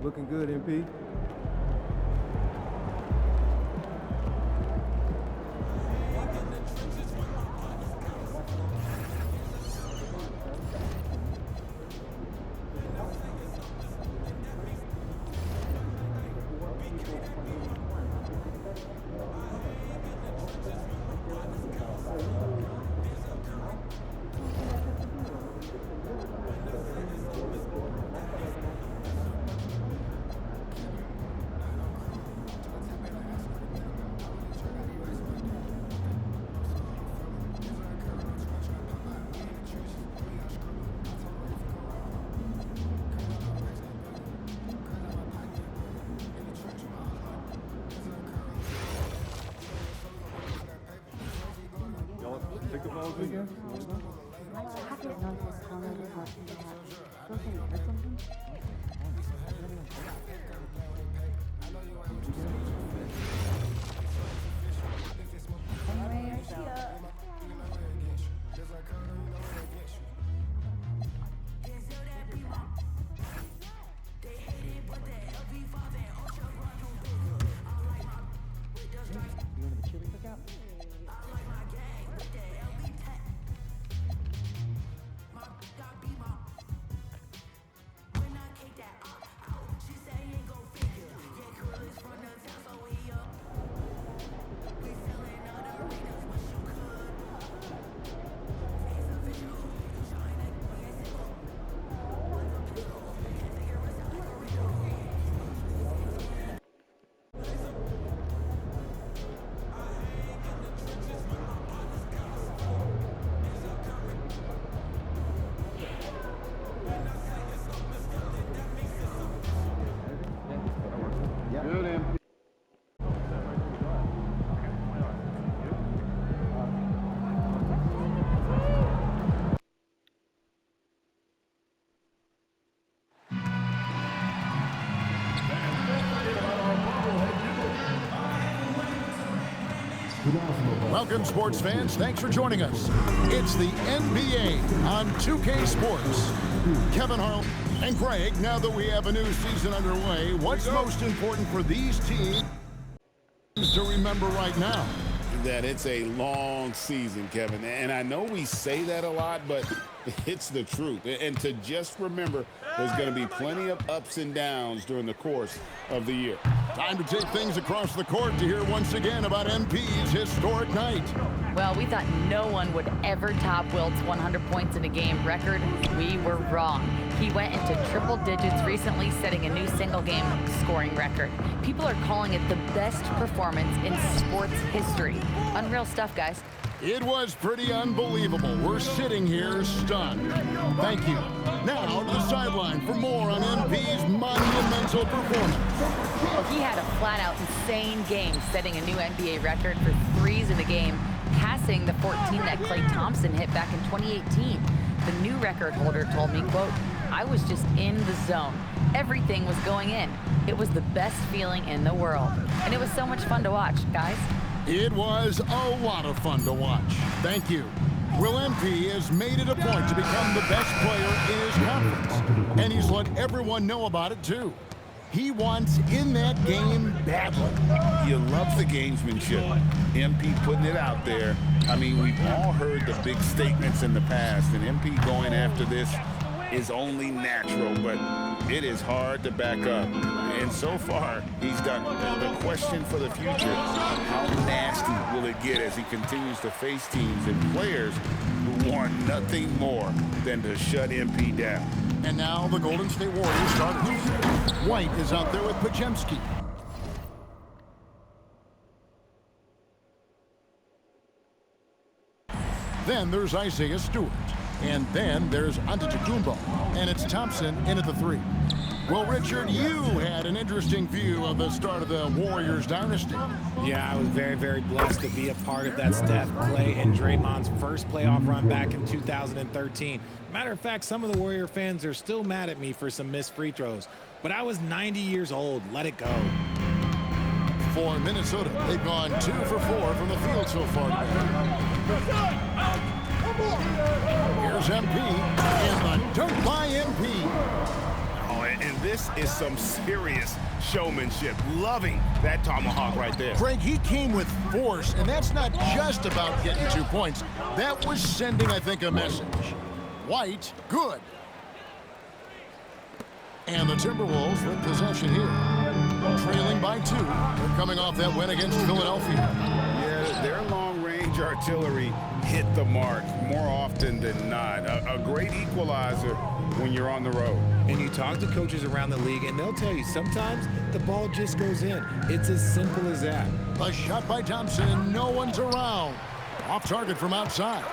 Looking good, MP. I didn't know this color was watching the house. Go ahead, or something? Welcome, sports fans. Thanks for joining us. It's the NBA on 2K Sports. Kevin Harlan and Greg, now that we have a new season underway, what's most important for these teams to remember right now? That it's a long season, Kevin. And I know we say that a lot, but it's the truth. And to just remember, there's going to be plenty of ups and downs during the course of the year. Time to take things across the court to hear once again about MP's historic night. Well, we thought no one would ever top Wilt's 100 points in a game record. We were wrong. He went into triple digits recently, setting a new single-game scoring record. People are calling it the best performance in sports history. Unreal stuff, guys. It was pretty unbelievable. We're sitting here stunned. Thank you. Now to the sideline for more on MP's monumental performance. Well, he had a flat-out insane game, setting a new NBA record for threes in a game, passing the 14 that Klay Thompson hit back in 2018. The new record holder told me, quote, "I was just in the zone. Everything was going in. It was the best feeling in the world. And it was so much fun to watch, guys." It was a lot of fun to watch. Thank you. Will MP has made it a point to become the best player in his conference, and he's let everyone know about it too. He wants in that game badly. You love the gamesmanship. MP putting it out there. I mean, we've all heard the big statements in the past, and MP going after this is only natural, but it is hard to back up. And so far, he's done it. The question for the future, how nasty will it get as he continues to face teams and players who want nothing more than to shut MP down? And now the Golden State Warriors starters. White is out there with Podziemski. Then there's Isaiah Stewart. And then there's Antetokounmpo. And it's Thompson in at the three. Well, Richard, you had an interesting view of the start of the Warriors dynasty. Yeah, I was very, very blessed to be a part of that Steph, Klay, and Draymond's first playoff run back in 2013. Matter of fact, some of the Warrior fans are still mad at me for some missed free throws. But I was 90 years old. Let it go. For Minnesota, they've gone 2 for 4 from the field so far today. Here's MP, and the dunk by MP. Oh, and this is some serious showmanship. Loving that tomahawk right there. Greg, he came with force, and that's not just about getting 2 points. That was sending, I think, a message. White, good. And the Timberwolves with possession here. Trailing by 2. They're coming off that win against Philadelphia. Yeah, their long-range artillery hit the mark more often than not. A great equalizer when you're on the road. And you talk to coaches around the league, and they'll tell you sometimes the ball just goes in. It's as simple as that. A shot by Thompson, and no one's around. Off target from outside.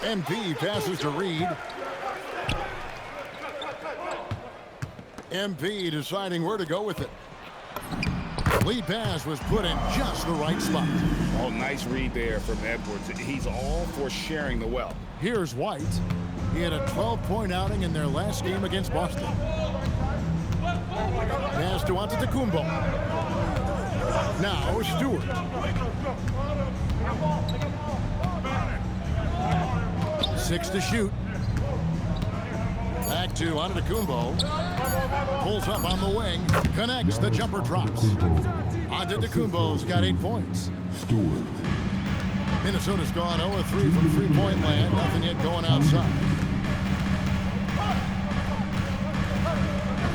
MP passes to Reed. MP deciding where to go with it. Lead pass was put in just the right spot. Oh, nice read there from Edwards. He's all for sharing the wealth. Here's White. He had a 12-point outing in their last game against Boston. Pass to Antetokounmpo. Now Stewart. Six to shoot. Back to Antetokounmpo. Pulls up on the wing. Connects. The jumper drops. Antetokounmpo's got 8 points. Minnesota's gone 0-3 from three-point land. Nothing yet going outside.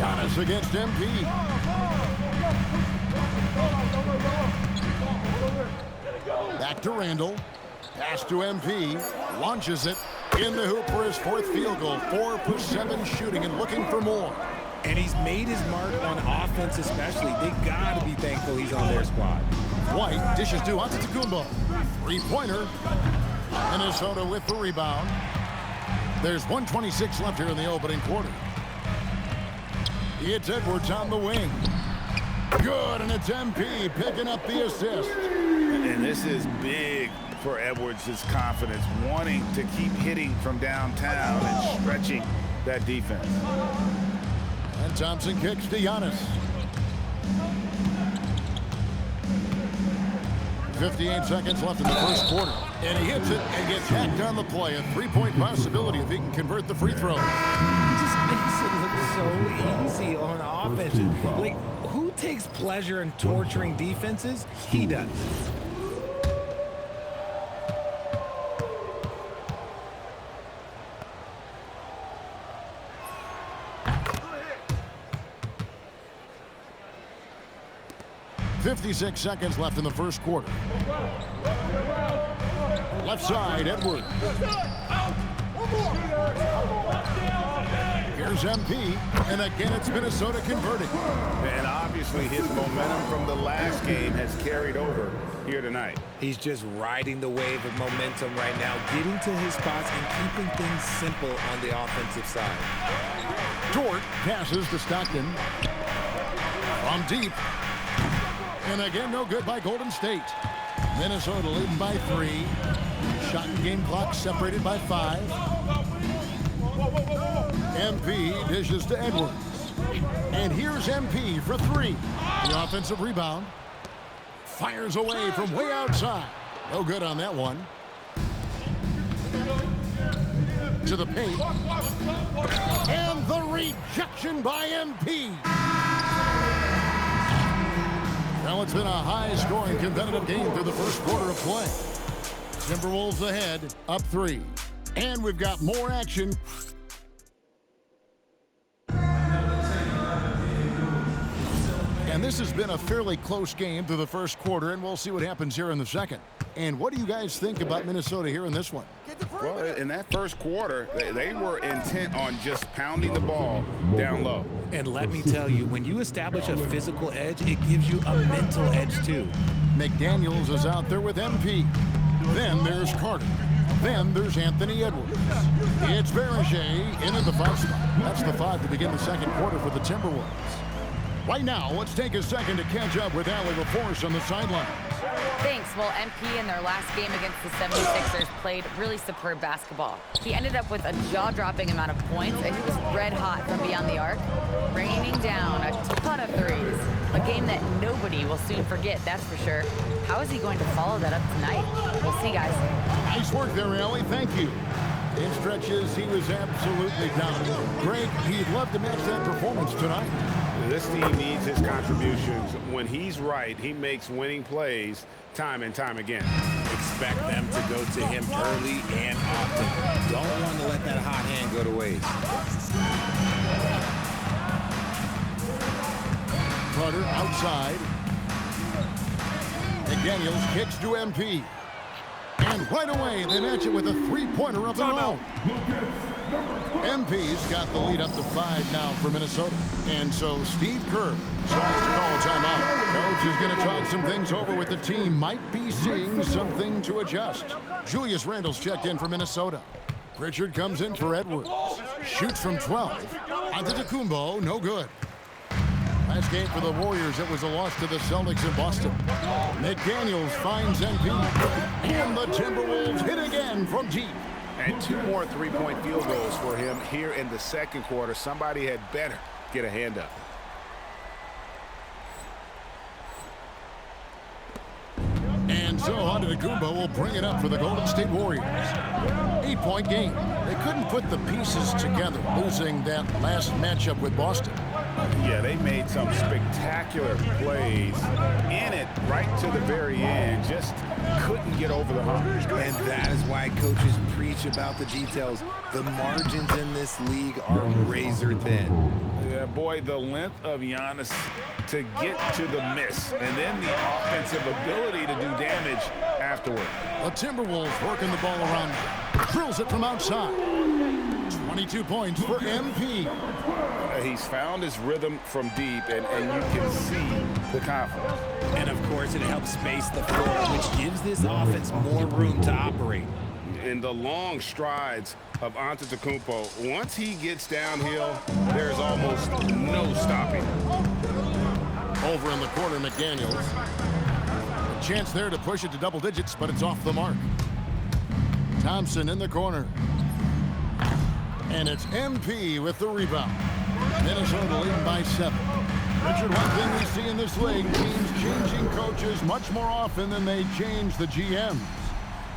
Giannis against MP. Back to Randall. Pass to MP. Launches it. In the hoop for his 4th field goal. 4 for 7 shooting and looking for more. And he's made his mark on offense especially. They got to be thankful he's on their squad. White dishes to Antetokounmpo. Three-pointer. Minnesota with the rebound. There's 1:26 left here in the opening quarter. It's Edwards on the wing. Good, and it's MP picking up the assist. And this is big for Edwards' confidence, wanting to keep hitting from downtown and stretching that defense. And Thompson kicks to Giannis. 58 seconds left in the first quarter. And he hits it and gets hacked on the play. A 3-point possibility if he can convert the free throw. He just makes it look so easy on offense. Like, who takes pleasure in torturing defenses? He does. .56 seconds left in the first quarter. Left side, Edwards. Here's MP, and again it's Minnesota converting. And obviously his momentum from the last game has carried over here tonight. He's just riding the wave of momentum right now, getting to his spots and keeping things simple on the offensive side. Dort passes to Stockton. From deep. And again, no good by Golden State. Minnesota leading by 3. Shot and game clock separated by 5. MP dishes to Edwards. And here's MP for 3. The offensive rebound. Fires away from way outside. No good on that one. To the paint. And the rejection by MP. Well, it's been a high-scoring, competitive game through the first quarter of play. Timberwolves ahead, up 3. And we've got more action. And this has been a fairly close game through the first quarter, and we'll see what happens here in the second. And what do you guys think about Minnesota here in this one? Well, in that first quarter, they were intent on just pounding the ball down low. And let me tell you, when you establish a physical edge, it gives you a mental edge too. McDaniels is out there with MP. Then there's Carter. Then there's Anthony Edwards. It's Berger in at the 5 spot. That's the 5 to begin the second quarter for the Timberwolves. Right now, let's take a second to catch up with Allie LaForce on the sideline. Thanks. Well, MP in their last game against the 76ers played really superb basketball. He ended up with a jaw-dropping amount of points, and he was red hot from beyond the arc, raining down a ton of threes. A game that nobody will soon forget, that's for sure. How is he going to follow that up tonight? We'll see, guys. Nice work there, Allie. Thank you. In stretches, he was absolutely dominant. Greg, he'd love to match that performance tonight. This team needs his contributions. When he's right, he makes winning plays time and time again. Expect them to go to him early and often. Don't want to let that hot hand go to waste. Carter outside. McDaniels kicks to MP. And right away, they match it with a three-pointer of their own. MP's got the lead up to 5 now for Minnesota. And so Steve Kerr tries to call a timeout. Coach is going to talk some things over with the team. Might be seeing something to adjust. Julius Randle's checked in for Minnesota. Pritchard comes in for Edwards. Shoots from 12. Antetokounmpo, no good. Last game for the Warriors, it was a loss to the Celtics in Boston. McDaniels finds MP. And the Timberwolves hit again from deep. And 2 more three-point field goals for him here in the second quarter. Somebody had better get a hand up. And so Antetokounmpo will bring it up for the Golden State Warriors. 8-point game. They couldn't put the pieces together, losing that last matchup with Boston. Yeah, they made some spectacular plays in it right to the very end. Just couldn't get over the hump. And that is why coaches preach about the details. The margins in this league are razor thin. Yeah, boy, the length of Giannis to get to the miss, and then the offensive ability to do damage afterward. The Timberwolves working the ball around. Drills it from outside. 22 points for MP. He's found his rhythm from deep, and you can see the confidence. And, of course, it helps space the floor, which gives this offense more room to operate. In the long strides of Antetokounmpo, once he gets downhill, there's almost no stopping. Over in the corner, McDaniels. A chance there to push it to double digits, but it's off the mark. Thompson in the corner. And it's MP with the rebound. Minnesota leading by 7. Richard, one thing we see in this league, teams changing coaches much more often than they change the GMs.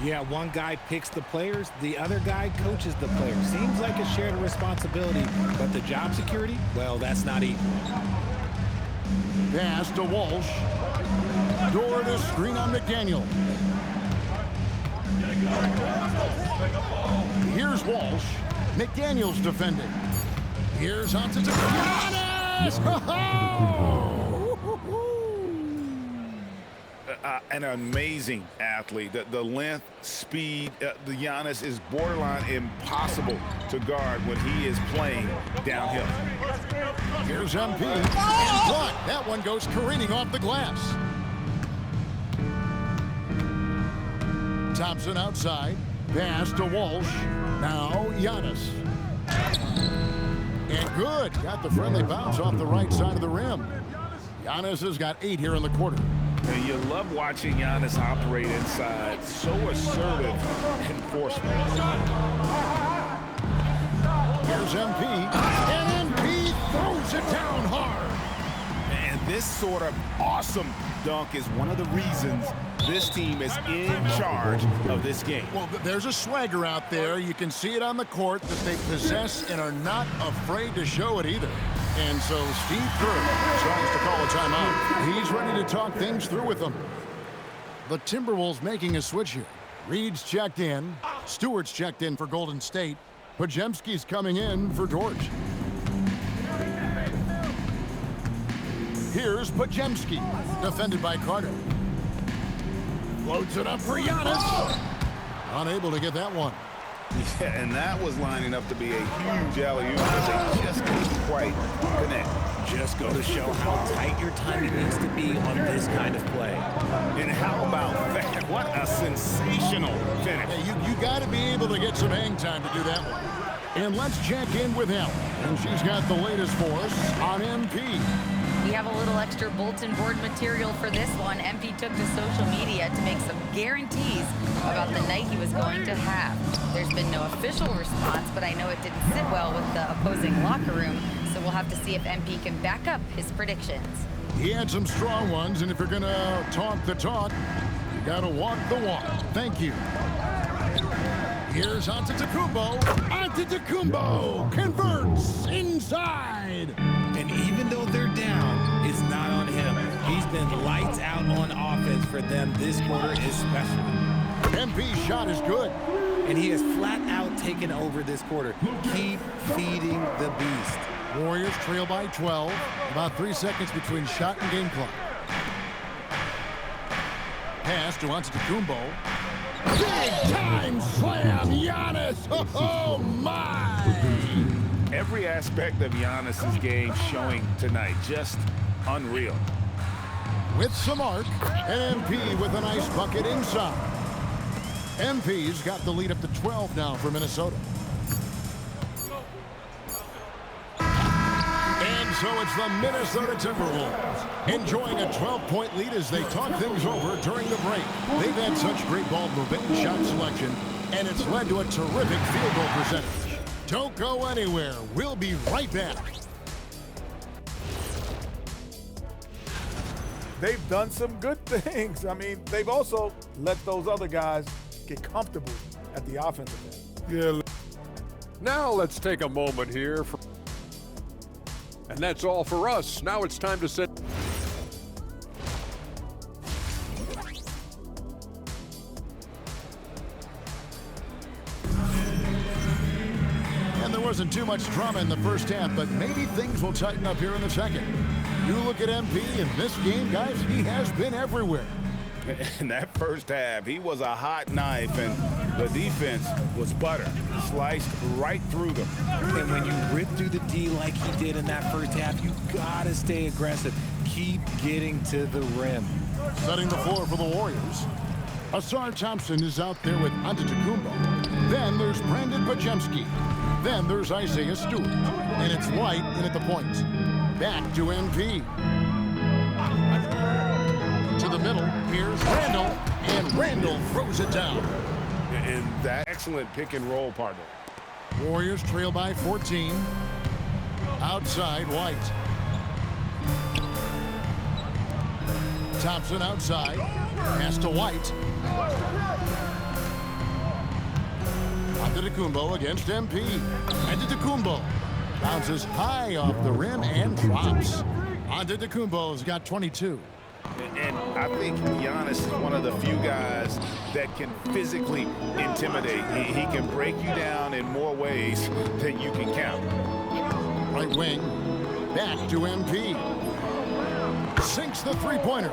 Yeah, one guy picks the players, the other guy coaches the players. Seems like a shared responsibility, but the job security, well, that's not equal. Pass to Walsh. Door to screen on McDaniel. Here's Walsh. McDaniels defending. Here's on to Giannis! An amazing athlete. The length, speed, the Giannis is borderline impossible to guard when he is playing downhill. Here's MP. And blocked. That one goes careening off the glass. Thompson outside. Pass to Walsh. Now Giannis. And good. Got the friendly bounce off the right side of the rim. Giannis has got 8 here in the quarter. And you love watching Giannis operate inside. So assertive and forceful. Here's MP. And MP throws it down hard. And this sort of awesome dunk is one of the reasons this team is in charge of this game. Well, there's a swagger out there. You can see it on the court that they possess and are not afraid to show it either. And so Steve Kerr tries to call a timeout. He's ready to talk things through with them. The Timberwolves making a switch here. Reed's checked in. Stewart's checked in for Golden State. Podziemski's coming in for George. Here's Podziemski, defended by Carter. Floats it up for Giannis. Unable to get that one. Yeah, and that was lining up to be a huge alley-oop, but they just couldn't quite connect. Just go to show how tight your timing needs to be on this kind of play. And how about that? What a sensational finish. Hey, you got to be able to get some hang time to do that one. And let's check in with Helen. And she's got the latest for us on MP. We have a little extra bulletin board material for this one. MP took to social media to make some guarantees about the night he was going to have. There's been no official response, but I know it didn't sit well with the opposing locker room, so we'll have to see if MP can back up his predictions. He had some strong ones, and if you're going to talk the talk, you got to walk the walk. Thank you. Here's Antetokounmpo. Antetokounmpo converts inside. And even though they're down, it's not on him. He's been lights out on offense for them this quarter especially. MP's shot is good. And he has flat out taken over this quarter. Keep feeding the beast. Warriors trail by 12. About 3 seconds between shot and game clock. Pass to Antetokounmpo. Big time slam, Giannis! Oh my! Every aspect of Giannis's game showing tonight, just unreal. With some arc, and MP with a nice bucket inside. MP's got the lead up to 12 now for Minnesota. And so it's the Minnesota Timberwolves enjoying a 12-point lead as they talk things over during the break. They've had such great ball movement and shot selection, and it's led to a terrific field goal percentage. Don't go anywhere. We'll be right back. They've done some good things. I mean, they've also let those other guys get comfortable at the offensive end. Now let's take a moment here. And that's all for us. Now it's time to set. And there wasn't too much drama in the first half, but maybe things will tighten up here in the second. You look at MP in this game, guys, he has been everywhere. In that first half, he was a hot knife, and the defense was butter. Sliced right through them. And when you rip through the D like he did in that first half, you gotta stay aggressive. Keep getting to the rim. Setting the floor for the Warriors. Asar Thompson is out there with Antetokounmpo. Then there's Brandon Podziemski. Then there's Isaiah Stewart. And it's White in at the point. Back to MP. To the middle, here's Randall, and Randall throws it down. And that excellent pick and roll partner. Warriors trail by 14. Outside, White. Thompson outside. Pass to White. Antetokounmpo against MP. Antetokounmpo bounces high off the rim and drops. Antetokounmpo's got 22. And I think Giannis is one of the few guys that can physically intimidate. He can break you down in more ways than you can count. Right wing, back to MP. Sinks the three-pointer.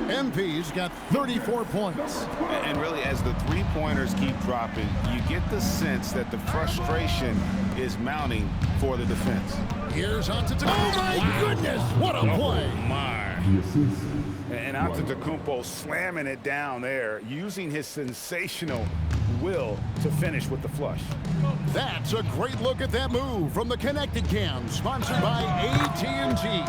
MP's got 34 points. And really, as the three-pointers keep dropping, you get the sense that the frustration is mounting for the defense. Here's Antetokounmpo. Oh, my goodness, what a play. Oh, my. And Antetokounmpo slamming it down there, using his sensational will to finish with the flush. That's a great look at that move from the Connected Cam, sponsored by AT&T.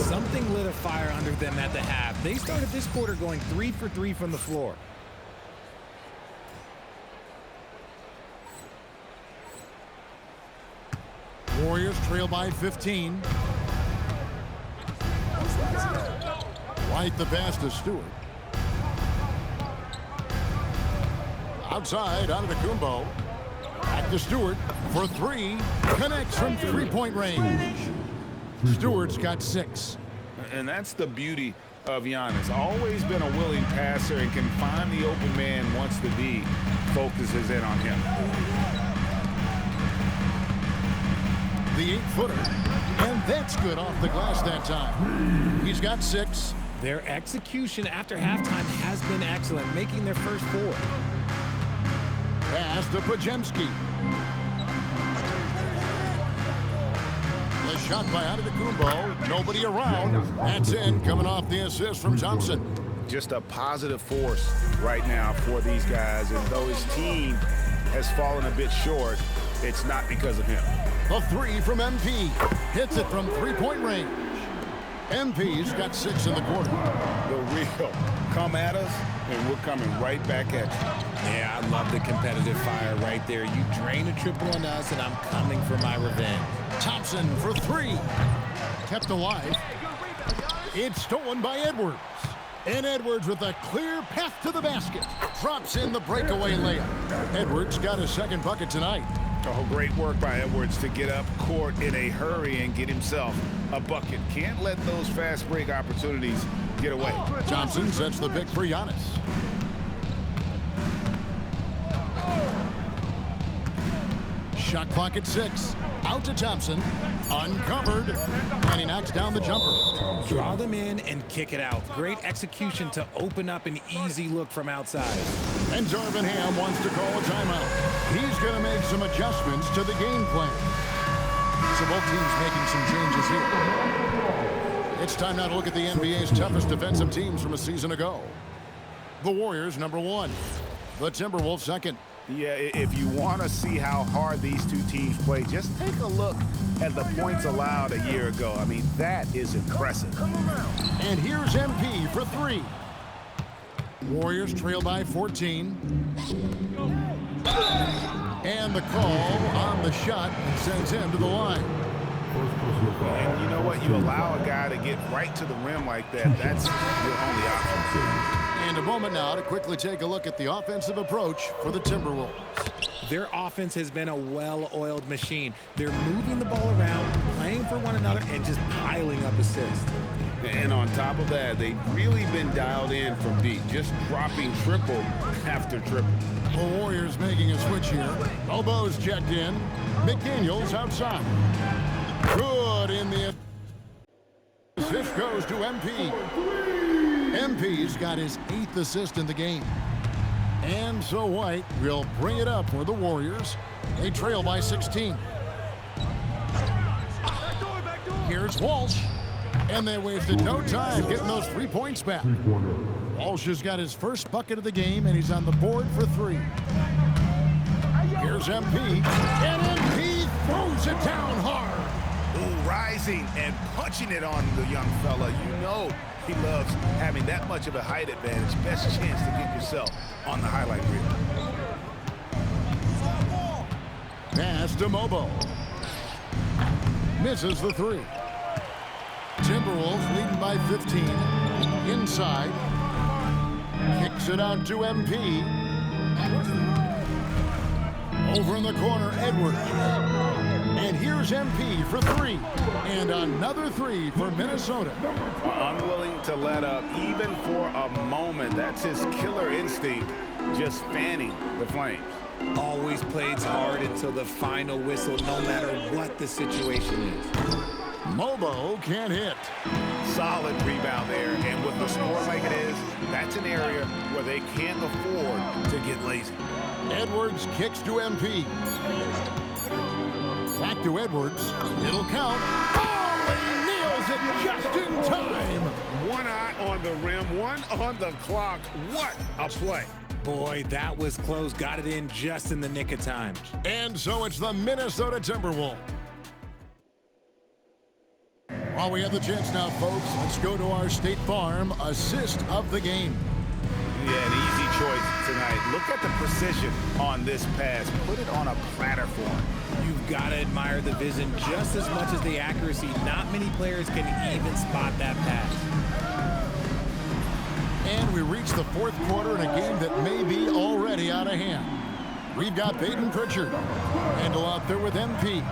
Something lit a fire under them at the half. They started this quarter going 3 for 3 from the floor. Warriors trail by 15. White the pass to Stewart. Outside, Antetokounmpo. Back to Stewart for three. Connects from three-point range. Stewart's got 6. And that's the beauty of Giannis. Always been a willing passer and can find the open man once the D focuses in on him. The 8-footer. And that's good off the glass that time. He's got 6. Their execution after halftime has been excellent, making their first 4. Pass to Podziemski. The shot by Antetokounmpo. Nobody around. That's in, coming off the assist from Thompson. Just a positive force right now for these guys. And though his team has fallen a bit short, it's not because of him. A 3 from MP. Hits it from three-point range. MP's got 6 in the quarter. The real come at us, and we're coming right back at you. Yeah, I love the competitive fire right there. You drain a triple on us, and I'm coming for my revenge. Thompson for 3. Kept alive. It's stolen by Edwards. And Edwards with a clear path to the basket. Drops in the breakaway layup. Edwards got his second bucket tonight. Oh, great work by Edwards to get up court in a hurry and get himself a bucket. Can't let those fast break opportunities get away. Thompson sets the pick for Giannis. Shot clock at 6. Out to Thompson. Uncovered. And he knocks down the jumper. Draw them in and kick it out. Great execution to open up an easy look from outside. And Darvin Ham wants to call a timeout. He's going to make some adjustments to the game plan. So both teams making some changes here. It's time now to look at the NBA's toughest defensive teams from a season ago. The Warriors, number 1. The Timberwolves, second. Yeah, if you want to see how hard these two teams play, just take a look at the points allowed a year ago. I mean, that is impressive. And here's MP for 3. Warriors trail by 14. And the call on the shot sends him to the line. And you know what? You allow a guy to get right to the rim like that. That's your only option. And a moment now to quickly take a look at the offensive approach for the Timberwolves. Their offense has been a well-oiled machine. They're moving the ball around, playing for one another, and just piling up assists. And on top of that, they've really been dialed in from deep, just dropping triple after triple. The Warriors making a switch here. Elbows checked in. McDaniels outside. Good in the assist goes to MP. MP's got his 8th assist in the game. And so White will bring it up for the Warriors. They trail by 16. Here's Walsh. And they wasted no time getting those 3 points back. Walsh has got his first bucket of the game, and he's on the board for 3. Here's MP. And MP throws it down hard. Ooh, rising and punching it on the young fella. You know he loves having that much of a height advantage. Best chance to get yourself on the highlight reel. Pass to Mobo. Misses the 3. Timberwolves leading by 15. Inside. Kicks it out to MP. Over in the corner, Edwards. And here's MP for 3. And another 3 for Minnesota. Unwilling to let up even for a moment. That's his killer instinct, just fanning the flames. Always plays hard until the final whistle, no matter what the situation is. Mobo can't hit. Solid rebound there, and with the score like it is, that's an area where they can't afford to get lazy. Edwards kicks to MP. Back to Edwards. It'll count. Oh, he nails it just in time. One eye on the rim, one on the clock. What a play. Boy, that was close. Got it in just in the nick of time. And so it's the Minnesota Timberwolves. While we have the chance now, folks, let's go to our State Farm assist of the game. Yeah, an easy choice tonight. Look at the precision on this pass. Put it on a platter for him. You've got to admire the vision just as much as the accuracy. Not many players can even spot that pass. And we reach the 4th quarter in a game that may be already out of hand. We've got Peyton Pritchard. Handle out there with MP.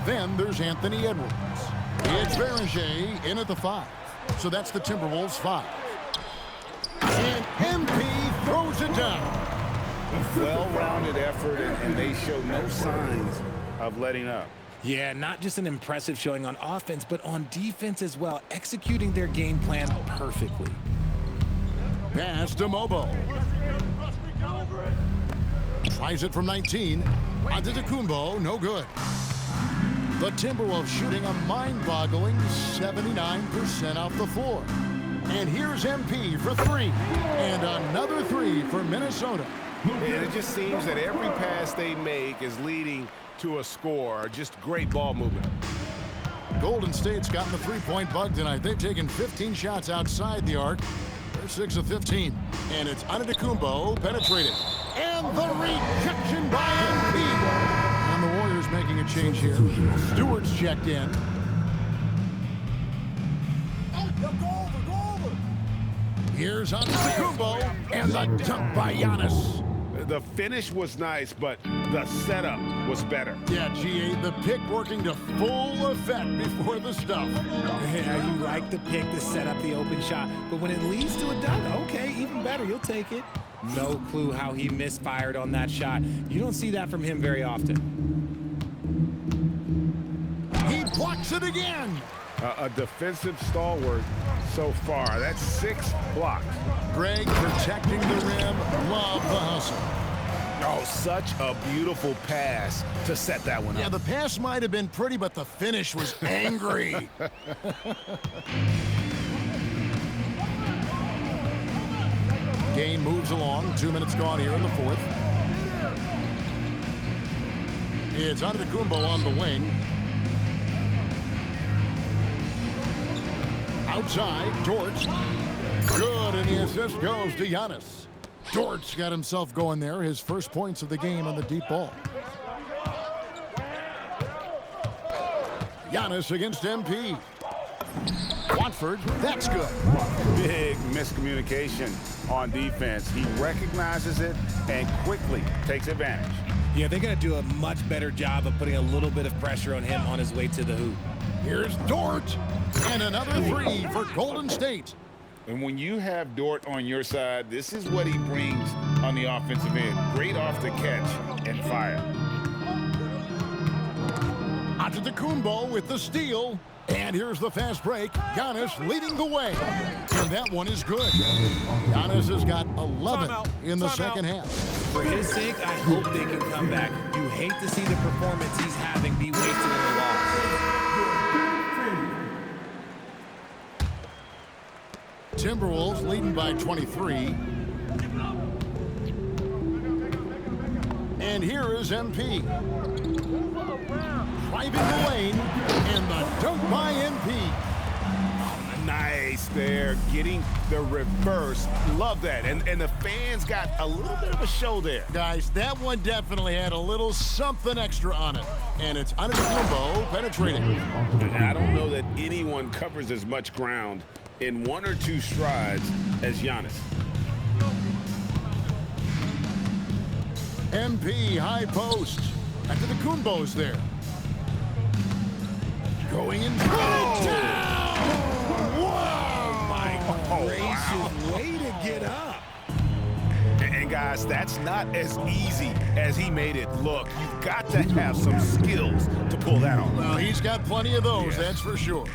Then there's Anthony Edwards. It's Beringer in at the 5. So that's the Timberwolves 5. And MP throws it down. Well-rounded effort, and they show no signs of letting up. Yeah, not just an impressive showing on offense, but on defense as well, executing their game plan perfectly. Pass to Mobo. Tries it from 19. Antetokounmpo, no good. The Timberwolves shooting a mind-boggling 79% off the floor. And here's MP for 3. And another 3 for Minnesota. And it just seems that every pass they make is leading to a score. Just great ball movement. Golden State's gotten the 3-point bug tonight. They've taken 15 shots outside the arc. They're 6 of 15. And it's Antetokounmpo penetrated. And the rejection by MP. And the Warriors making a change here. Stewart's checked in. Here's Antetokounmpo, and the dunk by Giannis. The finish was nice, but the setup was better. Yeah, GA, the pick working to full effect before the stuff. Yeah, you like the pick to set up the open shot, but when it leads to a dunk, okay, even better, you'll take it. No clue how he misfired on that shot. You don't see that from him very often. He blocks it again. A defensive stalwart so far. That's 6 blocks. Greg protecting the rim. Love the hustle. Oh, such a beautiful pass to set that one up. Yeah, the pass might have been pretty, but the finish was angry. Game moves along. 2 minutes gone here in the fourth. It's Antetokounmpo on the wing. Outside, Dort. Good, and the assist goes to Giannis. Dort's got himself going there. His first points of the game on the deep ball. Giannis against MP. Watford, that's good. Big miscommunication on defense. He recognizes it and quickly takes advantage. Yeah, they're going to do a much better job of putting a little bit of pressure on him on his way to the hoop. Here's Dort, and another three for Golden State. And when you have Dort on your side, this is what he brings on the offensive end. Great off the catch and fire. Antetokounmpo with the steal. And here's the fast break. Giannis leading the way. And that one is good. Giannis has got 11 in the second half. For his sake, I hope they can come back. You hate to see the performance he's having be wasted in the loss. Timberwolves leading by 23. And here is MP. Driving the lane, and the dunk by MP. Nice there, getting the reverse. Love that. And the fans got a little bit of a show there. Guys, that one definitely had a little something extra on it. And it's Antetokounmpo penetrating. I don't know that anyone covers as much ground in 1 or 2 strides as Giannis. MP high post. Antetokounmpo's there. Going in. Down! Oh, my gracious, way to get up. And guys, that's not as easy as he made it look. You've got to have some skills to pull that off. Well, he's got plenty of those, that's for sure.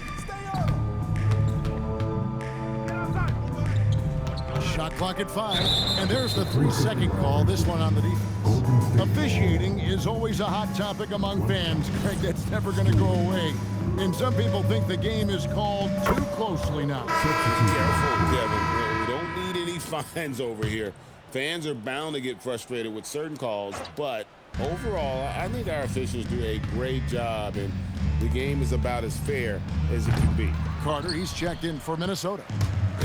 Shot clock at 5, and there's the 3-second call, this one on the defense. Officiating is always a hot topic among fans. Greg, that's never going to go away. And some people think the game is called too closely now. Careful, Kevin. We don't need any fines over here. Fans are bound to get frustrated with certain calls, but overall, I think our officials do a great job, and the game is about as fair as it can be. Carter, he's checked in for Minnesota.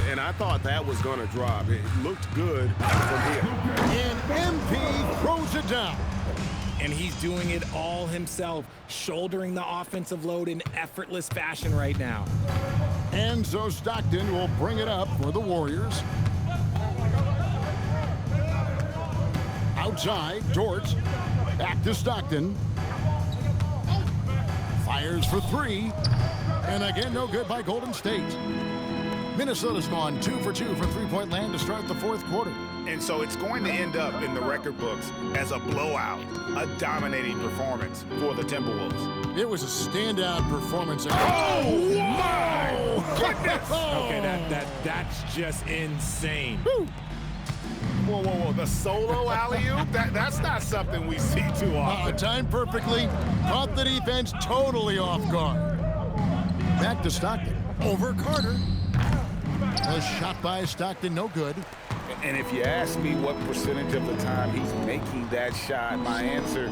And I thought that was going to drop. It looked good from here. And MP throws it down. And he's doing it all himself, shouldering the offensive load in effortless fashion right now. And so Stockton will bring it up for the Warriors. Outside, Dort. Back to Stockton. Fires for 3. And again, no good by Golden State. Minnesota's gone 2 for 2 from three-point land to start the fourth quarter. And so it's going to end up in the record books as a blowout, a dominating performance for the Timberwolves. It was a standout performance. Oh, my goodness! Okay, that's just insane. Woo. Whoa, whoa, whoa. The solo alley-oop? That's not something we see too often. Timed perfectly. Caught the defense totally off guard. Back to Stockton. Over Carter. A shot by Stockton, no good. And if you ask me what percentage of the time he's making that shot, my answer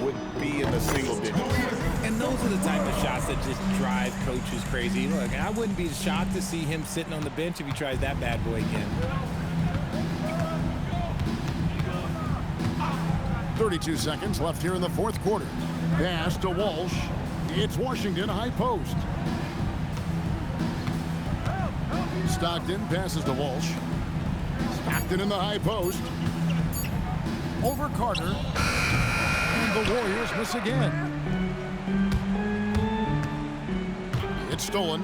would be in the single digits. And those are the type of shots that just drive coaches crazy. Look, I wouldn't be shocked to see him sitting on the bench if he tries that bad boy again. 32 seconds left here in the fourth quarter. Pass to Walsh. It's Washington high post. Stockton passes to Walsh. Stockton in the high post. Over Carter. And the Warriors miss again. It's stolen.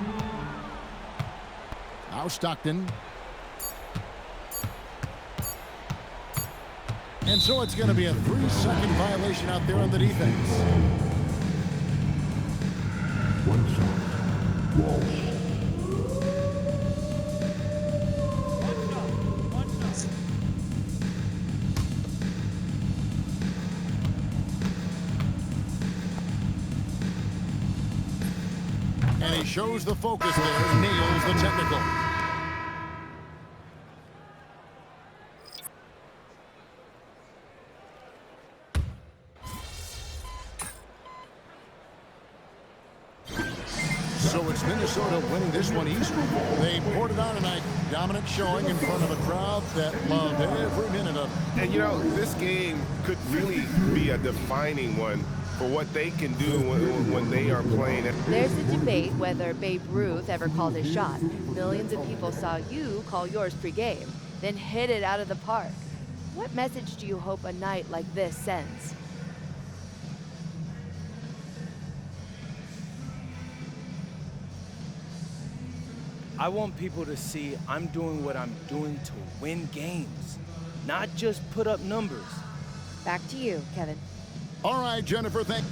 Now Stockton. And so it's going to be a 3-second violation out there on the defense. 1 second. Walsh. And he shows the focus there, nails the technical. So it's Minnesota winning this one easily. They poured it on tonight. Dominant showing in front of a crowd that loved every minute of it. And you know, this game could really be a defining one for what they can do when they are playing. There's a debate whether Babe Ruth ever called his shot. Millions of people saw you call yours pregame, then hit it out of the park. What message do you hope a night like this sends? I want people to see I'm doing what I'm doing to win games, not just put up numbers. Back to you, Kevin. All right, Jennifer, thank